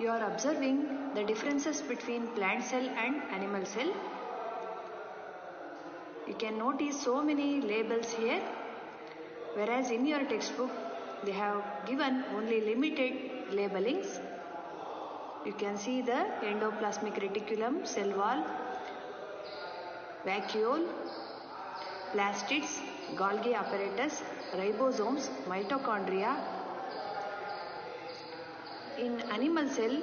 You are observing the differences between plant cell and animal cell. You can notice so many labels here, whereas in your textbook they have given only limited labelings. You can see the endoplasmic reticulum, cell wall, vacuole, plastids, Golgi apparatus, ribosomes, mitochondria. In animal cell,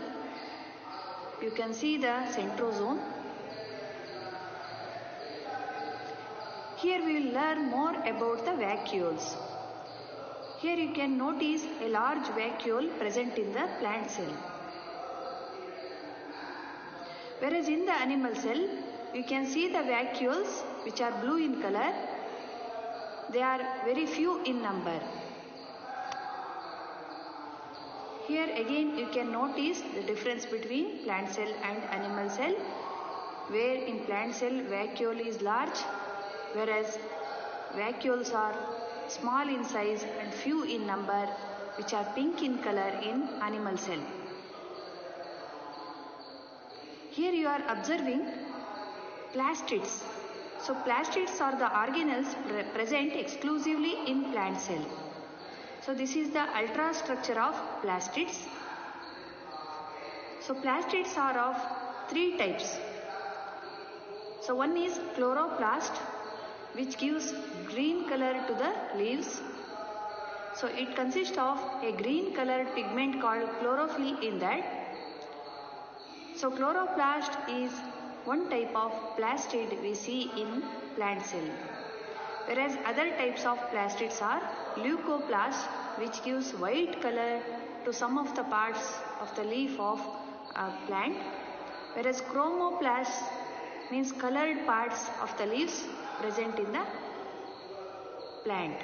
you can see the centrosome. Here we will learn more about the vacuoles. Here you can notice a large vacuole present in the plant cell. Whereas in the animal cell, you can see the vacuoles which are blue in color. They are very few in number. Here again you can notice the difference between plant cell and animal cell, where in plant cell vacuole is large, whereas vacuoles are small in size and few in number, which are pink in color in animal cell. Here you are observing plastids. So plastids are the organelles present exclusively in plant cell. So this is the ultrastructure of plastids. So plastids are of three types. So one is chloroplast, which gives green color to the leaves. So it consists of a green colored pigment called chlorophyll in that. So chloroplast is one type of plastid we see in plant cell. Whereas other types of plastids are leucoplast, which gives white color to some of the parts of the leaf of a plant. Whereas chromoplast means colored parts of the leaves present in the plant.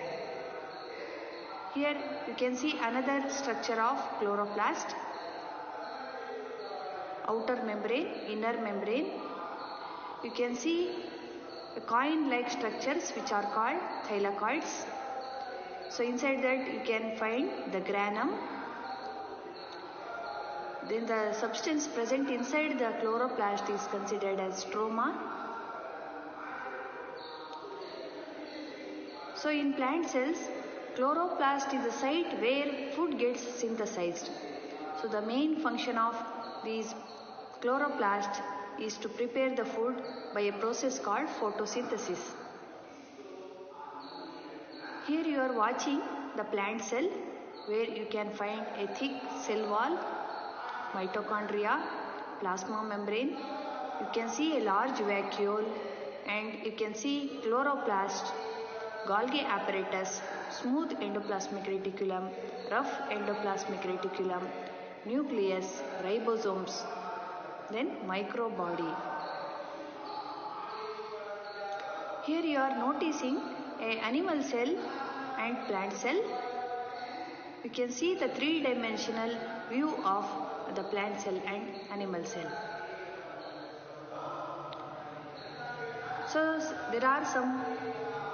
Here you can see another structure of chloroplast. Outer membrane, inner membrane. You can see coin-like structures which are called thylakoids. So inside that you can find the granum. Then the substance present inside the chloroplast is considered as stroma. So in plant cells, chloroplast is the site where food gets synthesized. So the main function of these chloroplasts is to prepare the food by a process called photosynthesis. Here you are watching the plant cell, where you can find a thick cell wall, mitochondria, plasma membrane. You can see a large vacuole and you can see chloroplast, Golgi apparatus, smooth endoplasmic reticulum, rough endoplasmic reticulum, nucleus, ribosomes, then microbody. Here you are noticing an animal cell and plant cell. You can see the three-dimensional view of the plant cell and animal cell. So there are some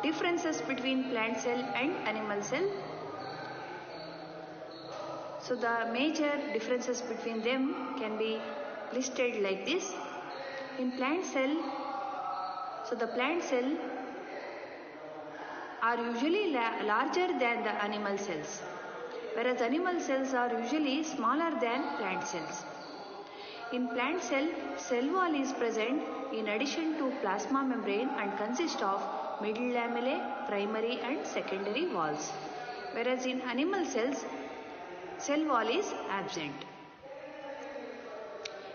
differences between plant cell and animal cell. So the major differences between them can be listed like this. In plant cell, so the plant cell are usually larger than the animal cells, whereas animal cells are usually smaller than plant cells. In plant cell, cell wall is present in addition to plasma membrane and consists of middle lamellae, primary and secondary walls. Whereas in animal cells, cell wall is absent.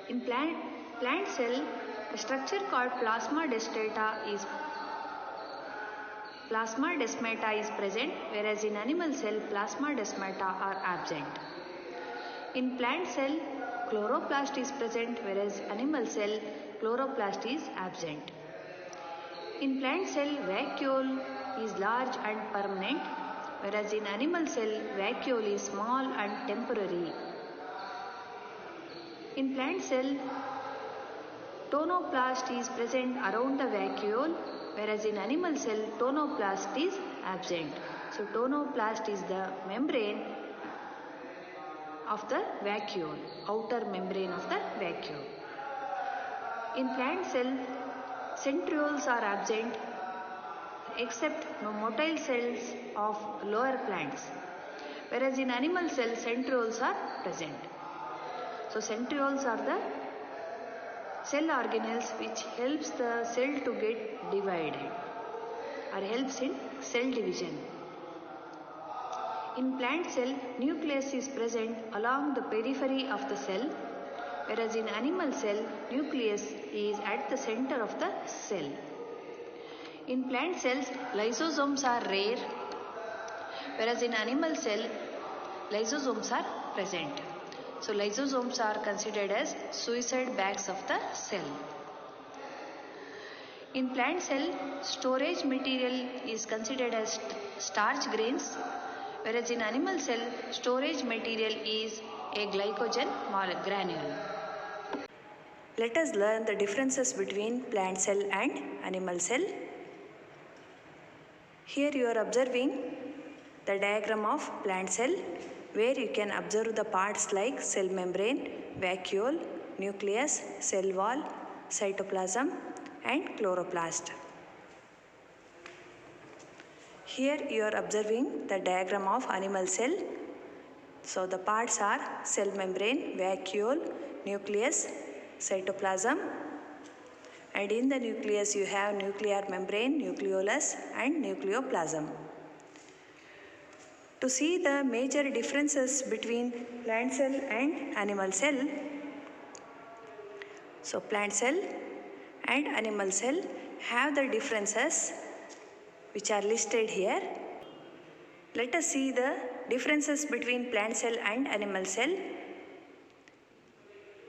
In plant cell, a structure called plasma desmata is present, whereas in animal cell, plasma desmata are absent. In plant cell, chloroplast is present, whereas animal cell, chloroplast is absent. In plant cell, vacuole is large and permanent, whereas in animal cell, vacuole is small and temporary. In plant cell, tonoplast is present around the vacuole, whereas in animal cell, tonoplast is absent. So tonoplast is the membrane of the vacuole, outer membrane of the vacuole. In plant cell, centrioles are absent except motile cells of lower plants, whereas in animal cells centrioles are present. So centrioles are the cell organelles which helps the cell to get divided or helps in cell division. In plant cell, nucleus is present along the periphery of the cell, whereas in animal cell, nucleus is at the center of the cell. In plant cells, lysosomes are rare, whereas in animal cell, lysosomes are present. So lysosomes are considered as suicide bags of the cell. In plant cell, storage material is considered as starch grains, whereas in animal cell, storage material is a glycogen granule. Let us learn the differences between plant cell and animal cell. Here you are observing the diagram of plant cell, where you can observe the parts like cell membrane, vacuole, nucleus, cell wall, cytoplasm and chloroplast. Here you are observing the diagram of animal cell. So the parts are cell membrane, vacuole, nucleus, cytoplasm, and in the nucleus you have nuclear membrane, nucleolus and nucleoplasm. To see the major differences between plant cell and animal cell, so plant cell and animal cell have the differences which are listed here. Let us see the differences between plant cell and animal cell.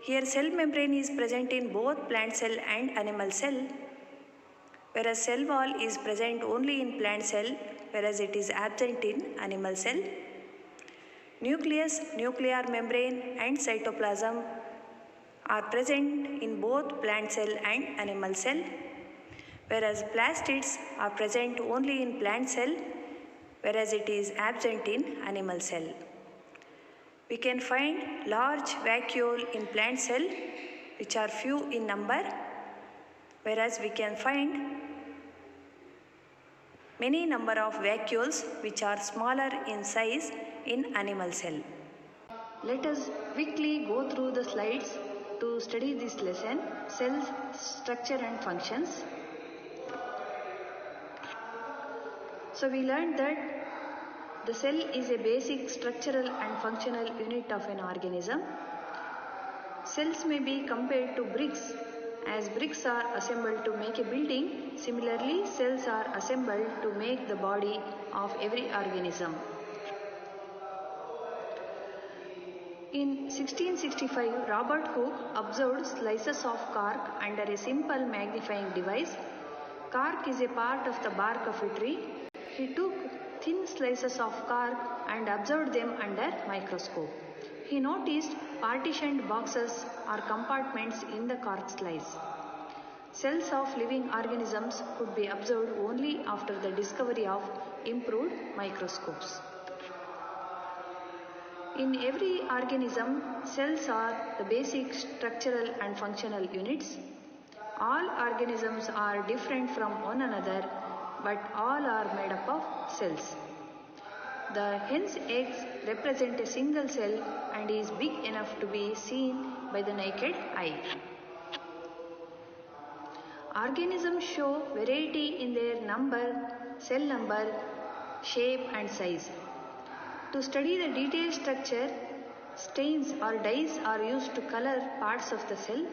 Here cell membrane is present in both plant cell and animal cell, whereas cell wall is present only in plant cell, whereas it is absent in animal cell. Nucleus, nuclear membrane and cytoplasm are present in both plant cell and animal cell, whereas plastids are present only in plant cell, whereas it is absent in animal cell. We can find large vacuole in plant cell which are few in number, whereas we can find many number of vacuoles which are smaller in size in animal cell. Let us quickly go through the slides to study this lesson, cells, structure and functions. So we learned that the cell is a basic structural and functional unit of an organism. Cells may be compared to bricks. As bricks are assembled to make a building, similarly cells are assembled to make the body of every organism. In 1665, Robert Hooke observed slices of cork under a simple magnifying device. Cork is a part of the bark of a tree. He took thin slices of cork and observed them under microscope. He noticed partitioned boxes or compartments in the cork slice. Cells of living organisms could be observed only after the discovery of improved microscopes. In every organism, cells are the basic structural and functional units. All organisms are different from one another, but all are made up of cells. The hen's eggs represent a single cell and is big enough to be seen by the naked eye. Organisms show variety in their cell number, shape and size. To study the detailed structure, stains or dyes are used to color parts of the cell.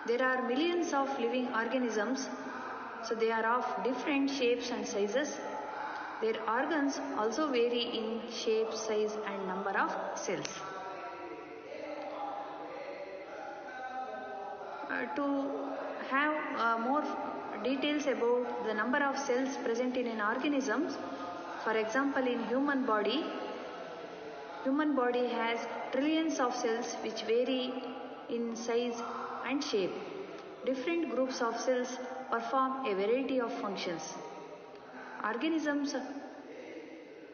There are millions of living organisms, so they are of different shapes and sizes. Their organs also vary in shape, size and number of cells. To have more details about the number of cells present in an organism, for example in human body has trillions of cells which vary in size and shape. Different groups of cells perform a variety of functions. Organisms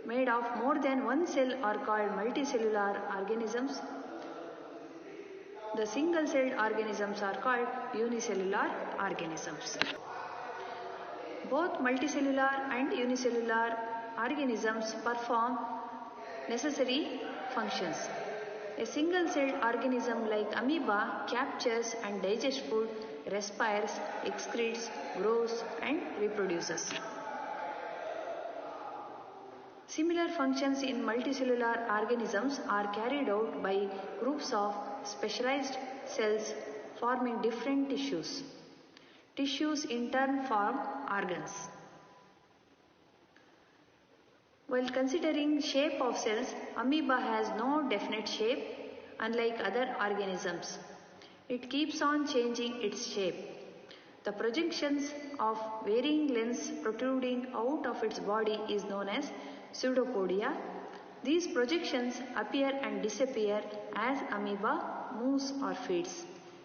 made of more than one cell are called multicellular organisms. The single-celled organisms are called unicellular organisms. Both multicellular and unicellular organisms perform necessary functions. A single-celled organism like amoeba captures and digests food, respires, excretes, grows and reproduces. Similar functions in multicellular organisms are carried out by groups of specialized cells forming different tissues. Tissues in turn form organs. While considering shape of cells, amoeba has no definite shape unlike other organisms. It keeps on changing its shape. The projections of varying lengths protruding out of its body is known as pseudopodia. These projections appear and disappear as amoeba moves or feeds.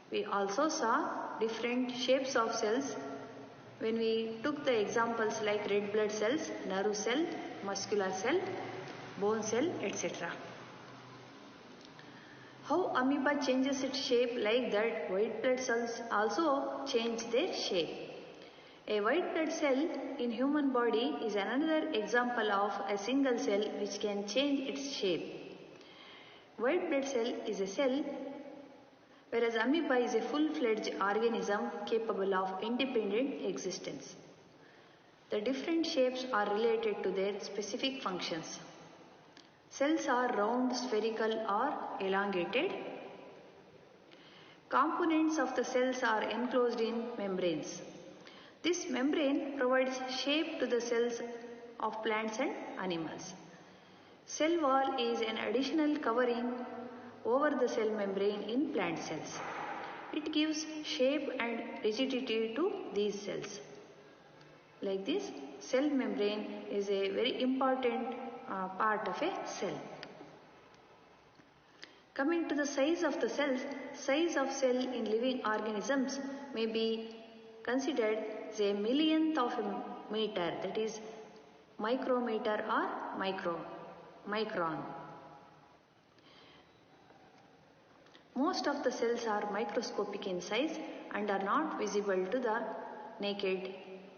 We also saw different shapes of cells when we took the examples like red blood cells, nerve cell, muscular cell, bone cell, etc. How amoeba changes its shape, like that white blood cells also change their shape. A white blood cell in human body is another example of a single cell which can change its shape. White blood cell is a cell, whereas amoeba is a full-fledged organism capable of independent existence. The different shapes are related to their specific functions. Cells are round, spherical or elongated. Components of the cells are enclosed in membranes. This membrane provides shape to the cells of plants and animals. Cell wall is an additional covering over the cell membrane in plant cells. It gives shape and rigidity to these cells. Like this, cell membrane is a very important part of a cell. Coming to the size of the cells, size of cell in living organisms may be considered as a millionth of a meter, that is micrometer or micron. Most of the cells are microscopic in size and are not visible to the naked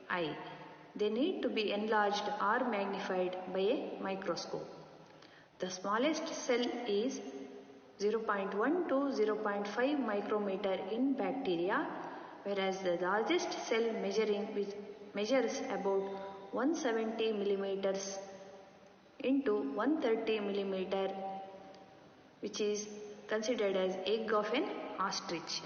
eye. They need to be enlarged or magnified by a microscope. The smallest cell is 0.1 to 0.5 micrometer in bacteria, whereas the largest cell measures about 170 millimeters into 130 millimeter, which is considered as egg of an ostrich.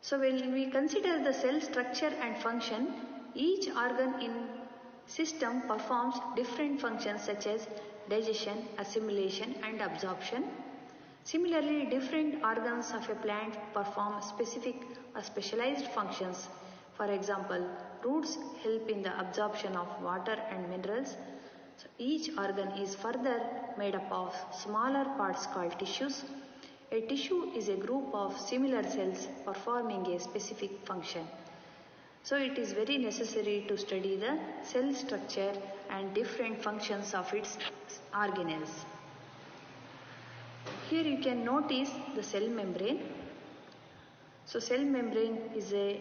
So when we consider the cell structure and function, each organ in system performs different functions such as digestion, assimilation and absorption. Similarly, different organs of a plant perform specialized functions. For example, roots help in the absorption of water and minerals. So each organ is further made up of smaller parts called tissues. A tissue is a group of similar cells performing a specific function. So it is very necessary to study the cell structure and different functions of its organelles. Here you can notice the cell membrane. So cell membrane is a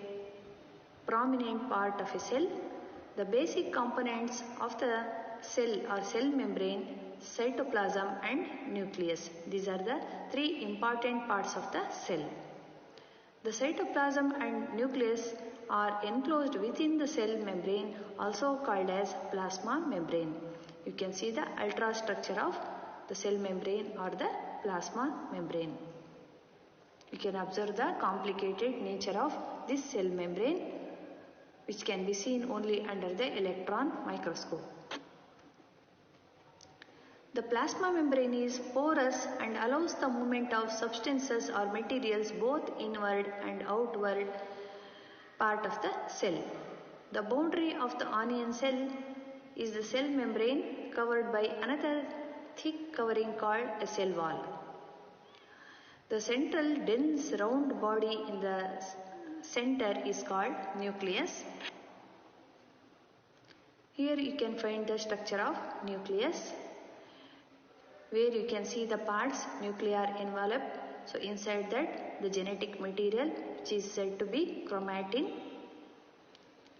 prominent part of a cell. The basic components of the cell are cell membrane, cytoplasm and nucleus. These are the three important parts of the cell. The cytoplasm and nucleus are enclosed within the cell membrane, also called as plasma membrane. You can see the ultrastructure of the cell membrane or the plasma membrane. You can observe the complicated nature of this cell membrane, which can be seen only under the electron microscope. The plasma membrane is porous and allows the movement of substances or materials both inward and outward part of the cell. The boundary of the onion cell is the cell membrane covered by another thick covering called a cell wall. The central dense round body in the center is called nucleus. Here you can find the structure of nucleus, where you can see the parts nuclear envelope. So inside that the genetic material, which is said to be chromatin,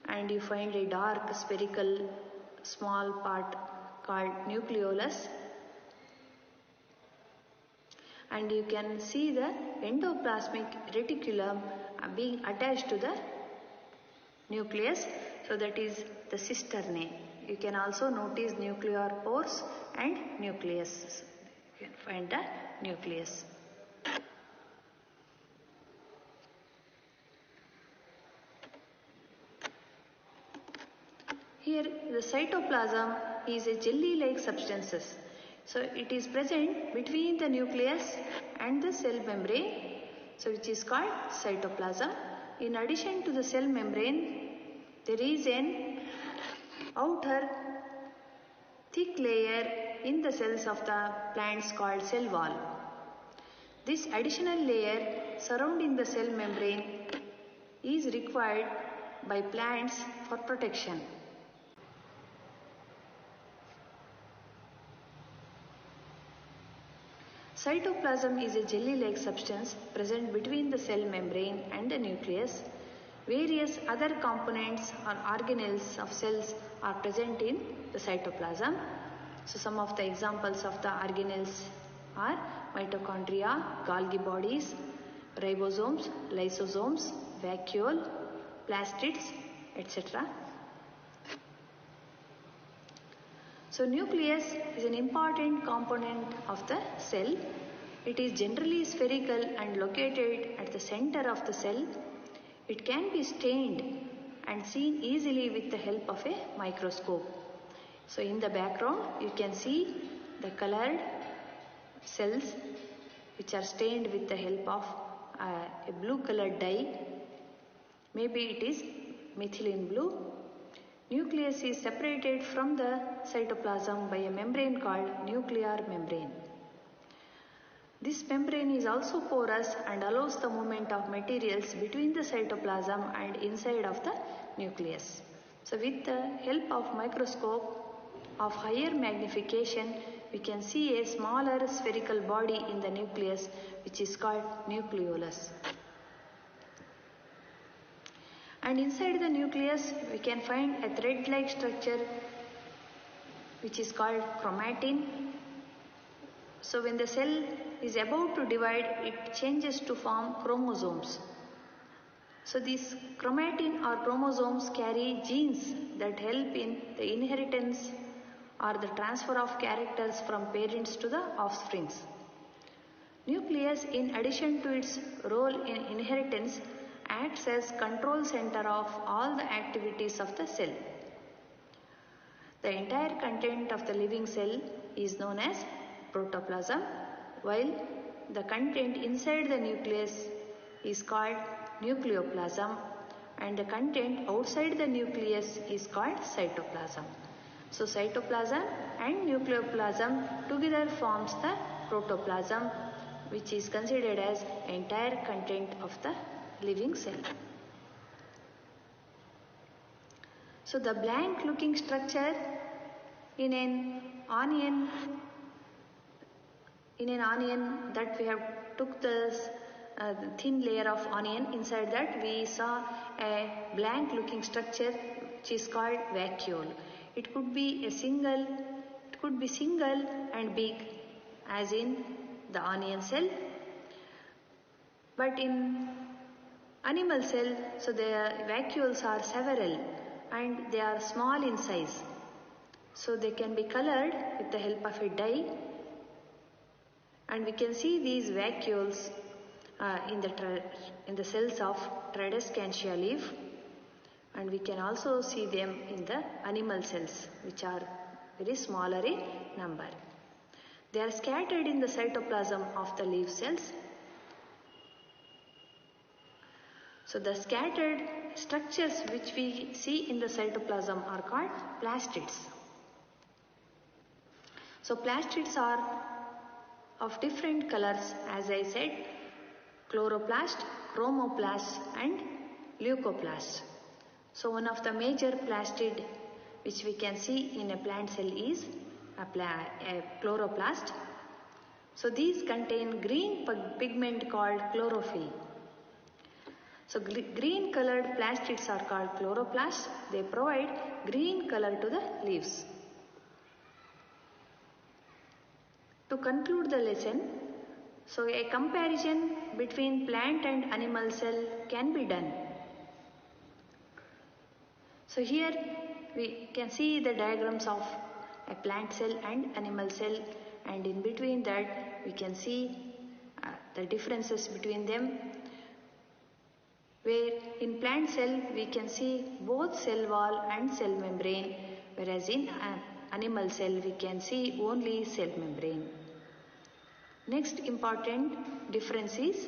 and you find a dark spherical small part called nucleolus, and you can see the endoplasmic reticulum being attached to the nucleus, so that is the sister name. You can also notice nuclear pores and nucleus. You can find the nucleus. Here the cytoplasm is a jelly-like substances. So it is present between the nucleus and the cell membrane, so which is called cytoplasm. In addition to the cell membrane, there is an outer thick layer in the cells of the plants called cell wall. This additional layer surrounding the cell membrane is required by plants for protection. Cytoplasm is a jelly-like substance present between the cell membrane and the nucleus. Various other components or organelles of cells are present in the cytoplasm. So some of the examples of the organelles are mitochondria, Golgi bodies, ribosomes, lysosomes, vacuole, plastids, etc. So nucleus is an important component of the cell. It is generally spherical and located at the center of the cell. It can be stained and seen easily with the help of a microscope. So in the background you can see the colored cells which are stained with the help of a blue colored dye. Maybe it is methylene blue. Nucleus is separated from the cytoplasm by a membrane called nuclear membrane. This membrane is also porous and allows the movement of materials between the cytoplasm and inside of the nucleus. So with the help of microscope of higher magnification, we can see a smaller spherical body in the nucleus, which is called nucleolus. And inside the nucleus we can find a thread-like structure which is called chromatin. So when the cell is about to divide, it changes to form chromosomes. So these chromatin or chromosomes carry genes that help in the inheritance or the transfer of characters from parents to the offsprings. Nucleus, in addition to its role in inheritance, acts as control center of all the activities of the cell. The entire content of the living cell is known as protoplasm, while the content inside the nucleus is called nucleoplasm, and the content outside the nucleus is called cytoplasm. So cytoplasm and nucleoplasm together forms the protoplasm, which is considered as entire content of the living cell. So the blank looking structure in an onion that we have took this thin layer of onion, inside that we saw a blank looking structure which is called vacuole. It could be single and big, as in the onion cell, but in animal cell, so the vacuoles are several and they are small in size. So they can be colored with the help of a dye, and we can see these vacuoles in the cells of Tradescantia leaf, and we can also see them in the animal cells, which are very smaller in number. They are scattered in the cytoplasm of the leaf cells. So the scattered structures which we see in the cytoplasm are called plastids. So plastids are of different colors, as I said: chloroplast, chromoplast and leucoplast. So one of the major plastid which we can see in a plant cell is a chloroplast. So these contain green pigment called chlorophyll. So green colored plastids are called chloroplasts. They provide green color to the leaves. To conclude the lesson, so a comparison between plant and animal cell can be done. So here we can see the diagrams of a plant cell and animal cell, and in between that we can see the differences between them, where in plant cell we can see both cell wall and cell membrane, whereas in animal cell we can see only cell membrane. Next important difference is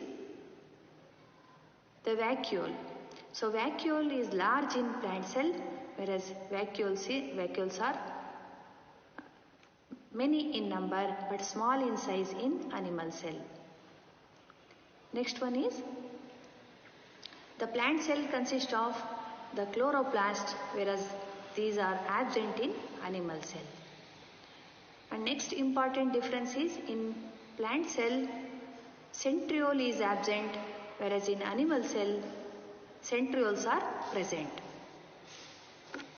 the vacuole. So vacuole is large in plant cell, whereas vacuoles are many in number but small in size in animal cell. Next one is the plant cell consists of the chloroplast, whereas these are absent in animal cell. And next important difference is in plant cell centriole is absent, whereas in animal cell centrioles are present.